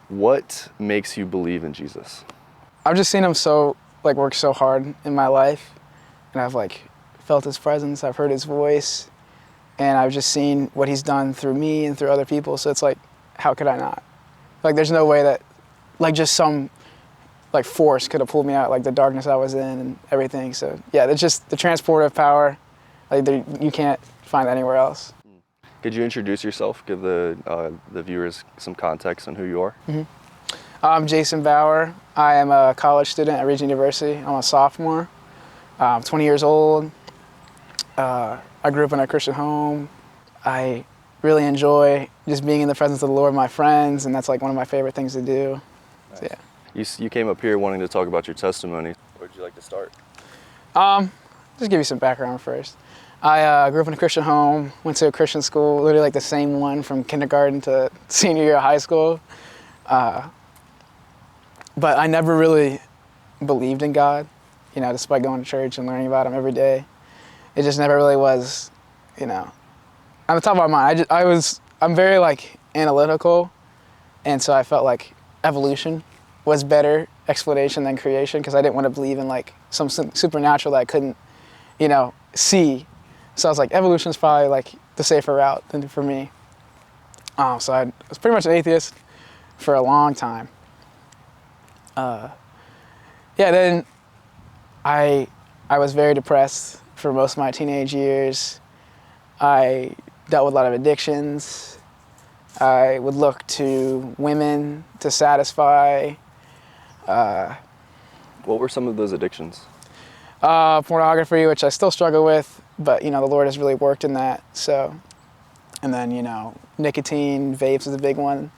What makes you believe in Jesus? I've just seen him work so hard in my life, and I've felt his presence, I've heard his voice, and I've just seen what he's done through me and through other people. So it's how could I not? There's no way that just some force could have pulled me out, the darkness I was in and everything. So yeah, it's just the transportive power, you can't find that anywhere else. Could you introduce yourself, give the viewers some context on who you are? Mm-hmm. I'm Jason Bauer. I am a college student at Regent University. I'm a sophomore. I'm 20 years old. I grew up in a Christian home. I really enjoy just being in the presence of the Lord with my friends, and that's one of my favorite things to do. Nice. So, yeah. You came up here wanting to talk about your testimony. Where would you like to start? Just give you some background first. I grew up in a Christian home, went to a Christian school, literally the same one from kindergarten to senior year of high school. But I never really believed in God, despite going to church and learning about him every day. It just never really was, on the top of my mind. I'm very analytical, and so I felt evolution was better explanation than creation, because I didn't want to believe in some supernatural that I couldn't, see. So I was evolution is probably the safer route than for me. So I was pretty much an atheist for a long time. Then I was very depressed for most of my teenage years. I dealt with a lot of addictions. I would look to women to satisfy. What were some of those addictions? Pornography, which I still struggle with, but the Lord has really worked in that. So, and then nicotine, vapes is a big one.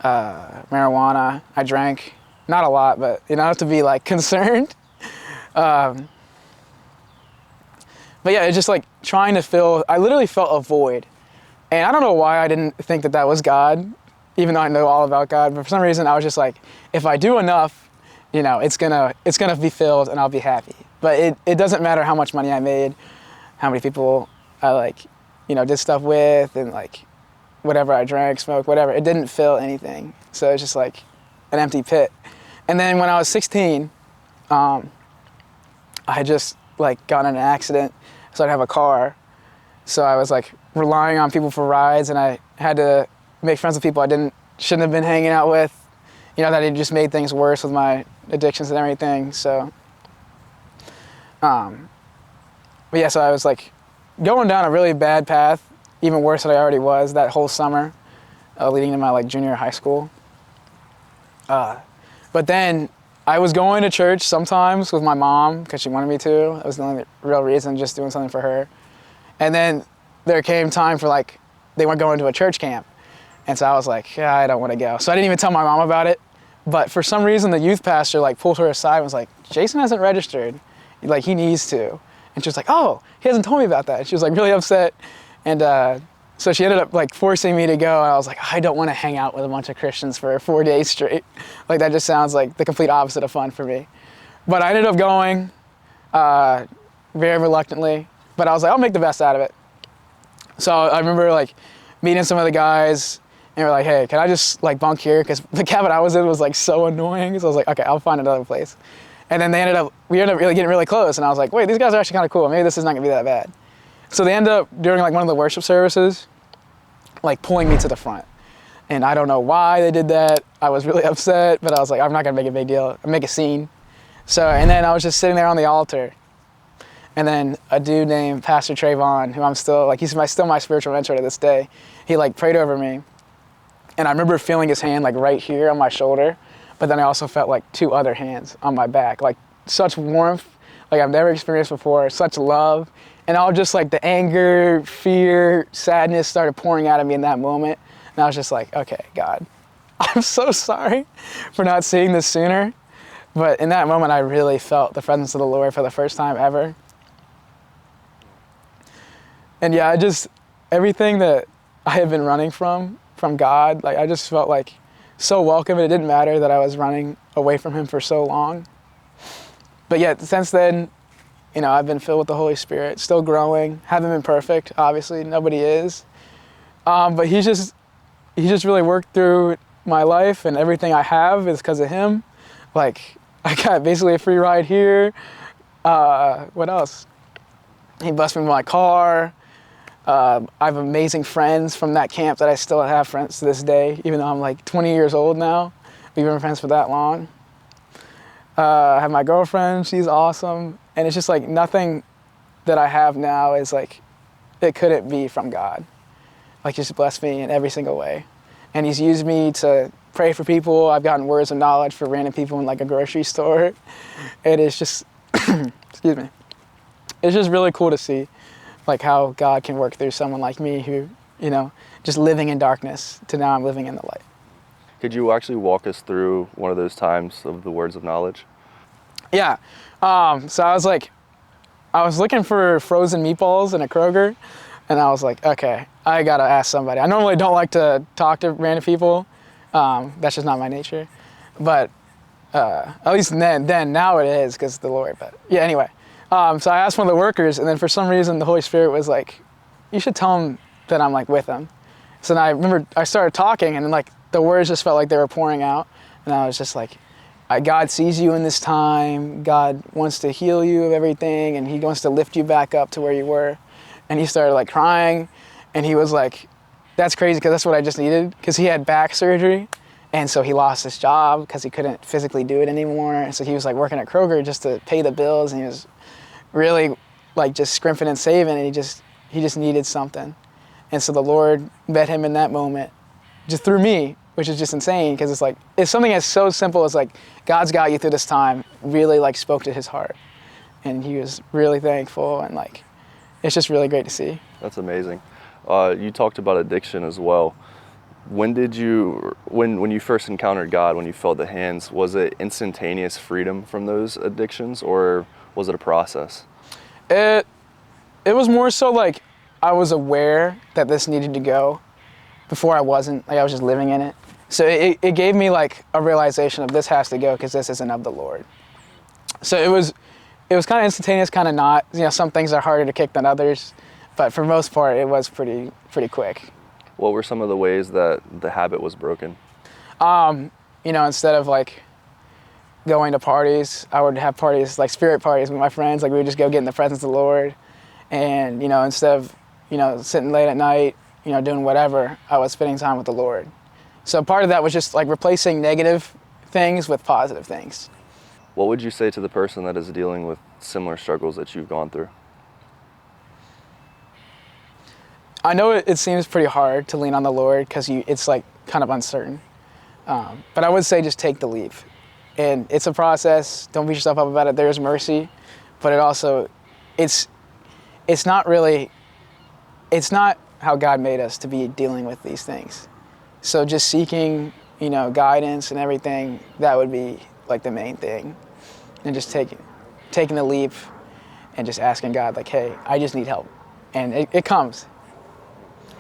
Marijuana, I drank. Not a lot, but enough to be concerned. But yeah, it's just trying to fill, I literally felt a void. And I don't know why I didn't think that was God, even though I know all about God. But for some reason, I was just if I do enough, it's gonna be filled and I'll be happy. But it doesn't matter how much money I made, how many people I did stuff with, and whatever I drank, smoked, whatever. It didn't fill anything. So it's just an empty pit. And then when I was 16, I had just got in an accident, so I'd have a car. So I was relying on people for rides, and I had to make friends with people I shouldn't have been hanging out with. That had just made things worse with my addictions and everything. So, but yeah, so I was going down a really bad path, even worse than I already was that whole summer, leading to my junior high school. But then I was going to church sometimes with my mom because she wanted me to. That was the only real reason, just doing something for her. And then there came time for they were going to a church camp. And so I was yeah, I don't want to go. So I didn't even tell my mom about it. But for some reason, the youth pastor pulled her aside and was Jason hasn't registered. He needs to. And she was oh, he hasn't told me about that. And she was really upset. And so she ended up forcing me to go, and I was I don't want to hang out with a bunch of Christians for 4 days straight. That just sounds the complete opposite of fun for me. But I ended up going, very reluctantly, but I was I'll make the best out of it. So I remember meeting some of the guys, and we're hey, can I just bunk here? Because the cabin I was in was so annoying. So I was okay, I'll find another place. And then we ended up really getting really close, and I was wait, these guys are actually kind of cool. Maybe this is not gonna be that bad. So they end up, during one of the worship services, pulling me to the front. And I don't know why they did that. I was really upset, but I was I'm not gonna make a big deal, make a scene. So, and then I was just sitting there on the altar. And then a dude named Pastor Trayvon, who I'm still, he's still my spiritual mentor to this day. He prayed over me. And I remember feeling his hand right here on my shoulder, but then I also felt two other hands on my back. Such warmth, I've never experienced before, such love. And all just the anger, fear, sadness started pouring out of me in that moment. And I was just okay, God, I'm so sorry for not seeing this sooner. But in that moment, I really felt the presence of the Lord for the first time ever. And yeah, everything that I had been running from God, I just felt so welcome. And it didn't matter that I was running away from him for so long. But yet, since then, I've been filled with the Holy Spirit, still growing, haven't been perfect, obviously, nobody is. But he's just really worked through my life and everything I have is because of him. Like, I got basically a free ride here. What else? He blessed me with my car. I have amazing friends from that camp that I still have friends to this day, even though I'm like 20 years old now. We've been friends for that long. I have my girlfriend, she's awesome. And it's just like nothing that I have now is like, it couldn't be from God. Like, just blessed me in every single way. And he's used me to pray for people. I've gotten words of knowledge for random people in like a grocery store. It is just, excuse me. It's just really cool to see like how God can work through someone like me who, you know, just living in darkness to now I'm living in the light. Could you actually walk us through one of those times of the words of knowledge? Yeah. So I was looking for frozen meatballs in a Kroger, and I was like, okay, I gotta ask somebody. I normally don't like to talk to random people. That's just not my nature. But at least then now it is because of the Lord. But yeah, anyway. So I asked one of the workers, and then for some reason the Holy Spirit was like, you should tell him that I'm like with him. So then I remember I started talking, and then like the words just felt like they were pouring out, and I was just like, God sees you in this time. God wants to heal you of everything, and he wants to lift you back up to where you were. And he started like crying, and he was like, that's crazy because that's what I just needed, because he had back surgery, and so he lost his job because he couldn't physically do it anymore. And so he was like working at Kroger just to pay the bills, and he was really like just scrimping and saving, and he just needed something. And so the Lord met him in that moment just through me, which is just insane, because it's like, it's something that's so simple as like, God's got you through this time, really like spoke to his heart. And he was really thankful, and like, it's just really great to see. That's amazing. You talked about addiction as well. When you first encountered God, when you felt the hands, was it instantaneous freedom from those addictions, or was it a process? It was more so like, I was aware that this needed to go. Before I wasn't, like I was just living in it. So it gave me like a realization of this has to go because this isn't of the Lord. So it was kind of instantaneous, kind of not. You know, some things are harder to kick than others, but for the most part, it was pretty quick. What were some of the ways that the habit was broken? You know, instead of like going to parties, I would have parties, like spirit parties with my friends. Like we would just go get in the presence of the Lord. And, you know, instead of, you know, sitting late at night, you know, doing whatever, I was spending time with the Lord. So part of that was just like replacing negative things with positive things. What would you say to the person that is dealing with similar struggles that you've gone through? I know it seems pretty hard to lean on the Lord because it's like kind of uncertain. But I would say just take the leap. And it's a process. Don't beat yourself up about it. There's mercy. But it also, it's not how God made us to be dealing with these things. So just seeking, you know, guidance and everything, that would be like the main thing. And just taking the leap and just asking God, like, hey, I just need help. And it comes.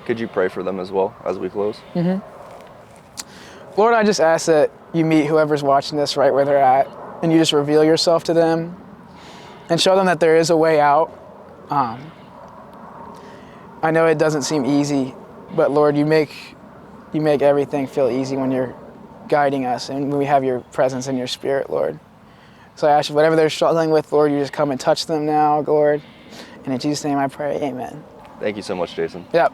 Could you pray for them as well as we close? Mm-hmm. Lord, I just ask that you meet whoever's watching this right where they're at, and you just reveal yourself to them and show them that there is a way out. I know it doesn't seem easy, but Lord, you make everything feel easy when you're guiding us and when we have your presence and your spirit, Lord. So I ask you, whatever they're struggling with, Lord, you just come and touch them now, Lord. And in Jesus' name I pray, amen. Thank you so much, Jason. Yep.